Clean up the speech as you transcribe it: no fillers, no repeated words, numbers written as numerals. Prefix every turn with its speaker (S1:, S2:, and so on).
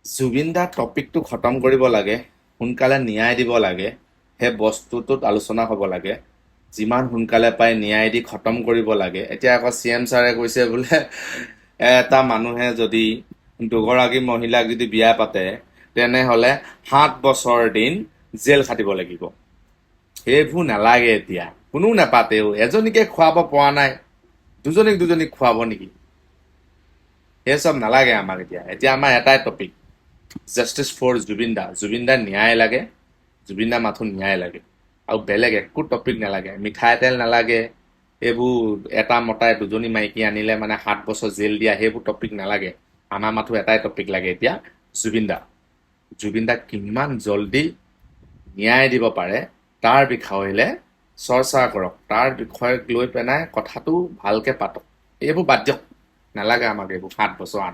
S1: জুবিন দাৰ টপিকটো খতম কৰিব লাগে, সোনকালে ন্যায় দিব লাগে, সেই বস্তুটোত আলোচনা হ'ব লাগে, যিমান সোনকালে পাই ন্যায় দি খতম কৰিব লাগে। এতিয়া আকৌ CM ছাৰে কৈছে বোলে এটা মানুহে যদি দুগৰাকী মহিলাক যদি বিয়া পাতে তেনেহ'লে 7 বছৰ দিন জেল খাটিব লাগিব। সেইবোৰ নালাগে, এতিয়া কোনো নাপাতেও, এজনীকে খুৱাব পৰা নাই, দুজনীক খুৱাব নেকি? সেই চব নালাগে আমাক। এতিয়া আমাৰ এটাই টপিক, জাষ্টিছ ফৰ জুবিন দা। জুবিন দাৰ ন্যায় লাগে, জুবিন দাৰ মাথো ন্যায় লাগে, আৰু বেলেগ একো টপিক নালাগে। মিঠাই তেল নালাগে, এইবোৰ এটা মতাই দুজনী মাইকী আনিলে মানে 7 বছৰ জেল দিয়া, সেইবোৰ টপিক নালাগে। আমাৰ মাথো এটাই টপিক লাগে এতিয়া, জুবিন দা। জুবিন দাক কিমান জল্দি ন্যায় দিব পাৰে তাৰ বিষয়লৈ চৰ্চা কৰক, তাৰ বিষয়ক লৈ পেলাই কথাটো ভালকে পাতক। এইবোৰ বাদ দিয়ক, নালাগে আমাক এইবোৰ 7 বছৰ 8